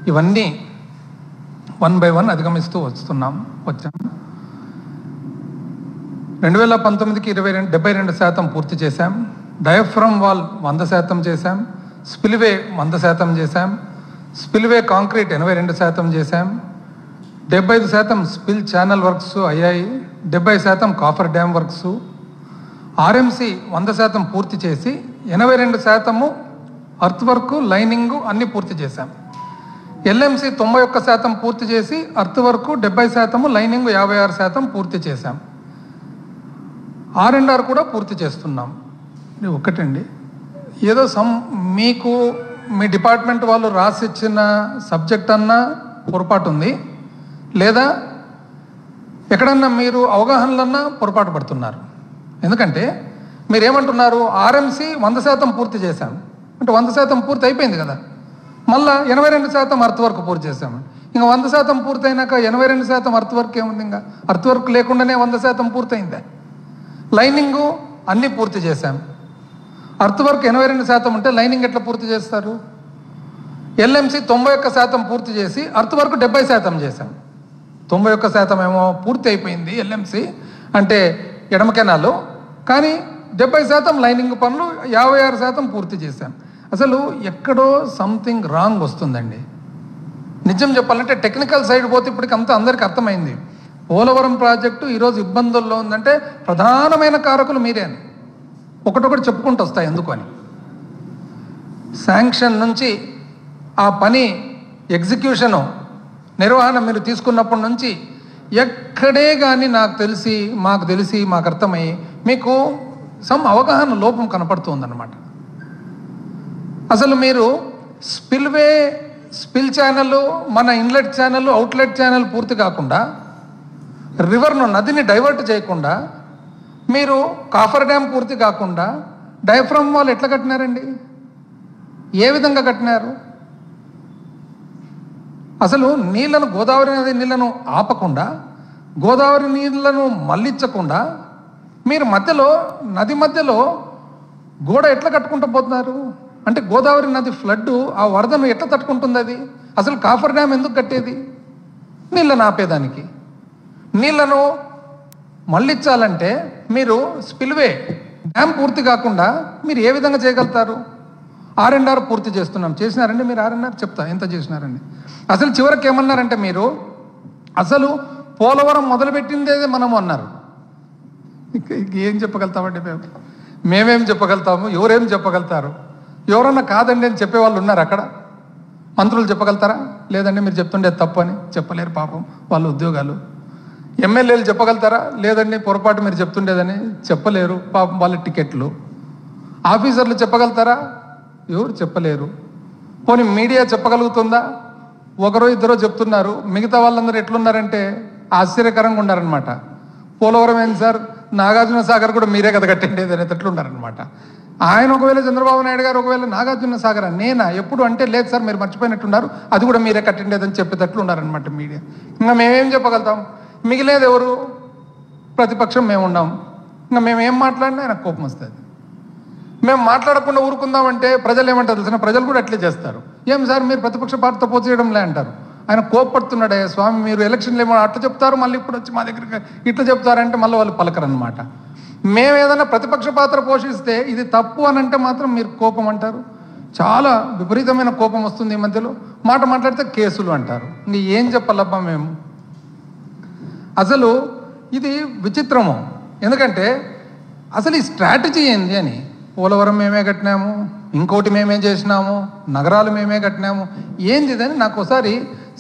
ఇవన్నీ 1 by 1 అధిగమిస్తూ వచ్చాం. 2019కి 72% పూర్తి చేశాం. డయాఫ్రమ్ వాల్ 100% చేశాం. స్పిల్వే 100% చేశాం. స్పిల్వే కాంక్రీట్ 82% చేశాం. 75% స్పిల్ ఛానల్ వర్క్స్ అయ్యాయి. 70% కాఫర్ డ్యామ్ వర్క్స్. ఆర్ఎంసీ 100% పూర్తి చేసి 82% అర్త్ వర్క్, లైనింగ్ అన్నీ పూర్తి చేశాం. ఎల్ఎంసీ 91% పూర్తి చేసి అర్త్ వర్క్ 70%, లైనింగ్ 56% పూర్తి చేశాం. R&R కూడా పూర్తి చేస్తున్నాం. ఇది ఒక్కటండి. ఏదో మీకు మీ డిపార్ట్మెంట్ వాళ్ళు రాసి ఇచ్చిన సబ్జెక్ట్ అన్నా పొరపాటు ఉంది, లేదా ఎక్కడన్నా మీరు అవగాహనలన్నా పొరపాటు పడుతున్నారు. ఎందుకంటే మీరేమంటున్నారు, ఆర్ఎంసీ 100% పూర్తి చేశాం అంటే 100% పూర్తి అయిపోయింది కదా, మళ్ళా 82% అర్త్ వర్క్ పూర్తి చేశాము. ఇంకా 100% పూర్తి అయినాక 82% అర్త్ వర్క్ ఏముంది? ఇంకా అర్త్ వర్క్ లేకుండానే 100% పూర్తయిందా? లైనింగు అన్నీ పూర్తి చేశాం. అర్త్ వర్క్ 82% ఉంటే లైనింగ్ ఎట్లా పూర్తి చేస్తారు? ఎల్ఎంసీ 91% పూర్తి చేసి అర్త్ వర్క్ 70% చేశాం. 91% ఏమో పూర్తి అయిపోయింది ఎల్ఎంసీ అంటే ఎడమ కెనాలు, కానీ 70% లైనింగ్ పనులు 56% పూర్తి చేశాం. అసలు ఎక్కడో సంథింగ్ రాంగ్ వస్తుందండి. నిజం చెప్పాలంటే టెక్నికల్ సైడ్ పోతే ఇప్పటికి అందరికీ అర్థమైంది. పోలవరం ప్రాజెక్టు ఈరోజు ఇబ్బందుల్లో ఉందంటే ప్రధానమైన కారకులు మీరే అని ఒకటొకటి చెప్పుకుంటూ వస్తాయి. ఎందుకు అని శాంక్షన్ నుంచి ఆ పని ఎగ్జిక్యూషను నిర్వహణ మీరు తీసుకున్నప్పటి నుంచి ఎక్కడే కానీ మాకు తెలిసి మాకు అర్థమయ్యి మీకు అవగాహన లోపం కనపడుతుందన్నమాట. అసలు మీరు స్పిల్ ఛానల్, మన ఇన్లెట్ ఛానల్, అవుట్లెట్ ఛానల్ పూర్తి కాకుండా రివర్ను, నదిని డైవర్ట్ చేయకుండా మీరు కాఫర్ డ్యామ్ పూర్తి కాకుండా డయాఫ్రమ్ వాల్ ఎట్లా కట్టినారండి? ఏ విధంగా కట్టినారు? అసలు గోదావరి నది నీళ్లను ఆపకుండా, గోదావరి నీళ్లను మళ్ళించకుండా మీరు నది మధ్యలో గోడ ఎట్లా కట్టుకుంటూ పోతున్నారు? అంటే గోదావరి నది ఫ్లడ్ ఆ వరదను ఎట్లా తట్టుకుంటుంది? అది అసలు కాఫర్ డ్యామ్ ఎందుకు కట్టేది? నీళ్ళను ఆపేదానికి. నీళ్లను మళ్ళించాలంటే మీరు స్పిల్వే డ్యామ్ పూర్తి కాకుండా మీరు ఏ విధంగా చేయగలుగుతారు? R&R పూర్తి చేసినారండి మీరు? R&R చెప్తా ఎంత చేసినారండి. అసలు చివరికి ఏమన్నారంటే మీరు అసలు పోలవరం మొదలుపెట్టిందేదే మనము అన్నారు. ఏం చెప్పగలుగుతామండి మేమేం చెప్పగలుగుతాము? ఎవరేం చెప్పగలుగుతారు? ఎవరన్నా కాదండి అని చెప్పేవాళ్ళు ఉన్నారు అక్కడ? మంత్రులు చెప్పగలుగుతారా? లేదండి మీరు చెప్తుండే తప్పు అని చెప్పలేరు పాపం, వాళ్ళ ఉద్యోగాలు. ఎమ్మెల్యేలు చెప్పగలుగుతారా? లేదండి పొరపాటు మీరు చెప్తుండేదని చెప్పలేరు పాపం, వాళ్ళ టికెట్లు. ఆఫీసర్లు చెప్పగలుగుతారా? ఎవరు చెప్పలేరు. పోనీ మీడియా చెప్పగలుగుతుందా? ఒకరో ఇద్దరో చెప్తున్నారు. మిగతా వాళ్ళందరూ ఎట్లున్నారంటే ఆశ్చర్యకరంగా ఉన్నారనమాట. పోలవరం ఏంటి సార్, నాగార్జున సాగర్ కూడా మీరే కదా కట్టిండేది అనేది ఎట్లున్నారనమాట. ఆయన ఒకవేళ చంద్రబాబు నాయుడు గారు ఒకవేళ నాగార్జున సాగర్ నేనా ఎప్పుడు అంటే లేదు సార్ మీరు మర్చిపోయినట్టున్నారు, అది కూడా మీరే కట్టిండేదని చెప్పేటట్లు ఉన్నారనమాట మీడియా. ఇంకా మేమేం చెప్పగలుగుతాం? మిగిలేదు ఎవరు? ప్రతిపక్షం మేము ఉన్నాం. ఇంకా మేమేం మాట్లాడినా ఆయనకు కోపం వస్తుంది. మేము మాట్లాడకుండా ఊరుకుందామంటే ప్రజలు ఏమంటారు తెలిసిన? ప్రజలు కూడా అట్లే చేస్తారు. ఏం సార్ మీరు ప్రతిపక్ష పార్టీతో పోచేయడంలే అంటారు. ఆయన కోప్పడుతున్నాడే స్వామి, మీరు ఎలక్షన్లు ఏమో అట్లా చెప్తారు, మళ్ళీ ఇప్పుడు వచ్చి మా దగ్గరికి ఇట్లా చెప్తారంటే మళ్ళీ వాళ్ళు పలకరనమాట. మేము ఏదైనా ప్రతిపక్ష పాత్ర పోషిస్తే ఇది తప్పు అని అంటే మాత్రం మీరు కోపం అంటారు. చాలా విపరీతమైన కోపం వస్తుంది ఈ మధ్యలో. మాట్లాడితే కేసులు అంటారు. ఇంక ఏం చెప్పాలబ్బా మేము? అసలు ఇది విచిత్రము. ఎందుకంటే అసలు ఈ స్ట్రాటజీ ఏంది అని, పోలవరం మేమే కట్టినాము, ఇంకోటి మేమే చేసినాము, నగరాలు మేమే కట్టినాము, ఏంది ఇదని నాకు ఒకసారి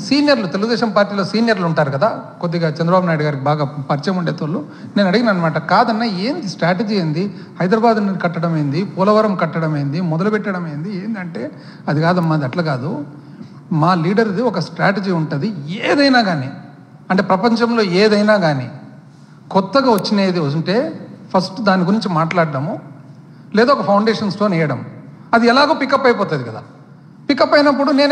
సీనియర్లు, తెలుగుదేశం పార్టీలో సీనియర్లు ఉంటారు కదా, కొద్దిగా చంద్రబాబు నాయుడు గారికి బాగా పరిచయం ఉండేతోళ్ళు, నేను అడిగిన అనమాట, కాదన్నా ఏంది స్ట్రాటజీ ఏంది? హైదరాబాద్ కట్టడం ఏంది, పోలవరం కట్టడం ఏంది, మొదలు పెట్టడం ఏంది ఏంటంటే, అది కాదమ్మా, అది అట్లా కాదు, మా లీడర్ది ఒక స్ట్రాటజీ ఉంటుంది. ఏదైనా కానీ అంటే ప్రపంచంలో ఏదైనా కానీ కొత్తగా వచ్చినది ఉంటే ఫస్ట్ దాని గురించి మాట్లాడడము, లేదా ఒక ఫౌండేషన్ స్టోన్ వేయడం, అది ఎలాగో పికప్ అయిపోతుంది కదా. పికప్ అయినప్పుడు నేనే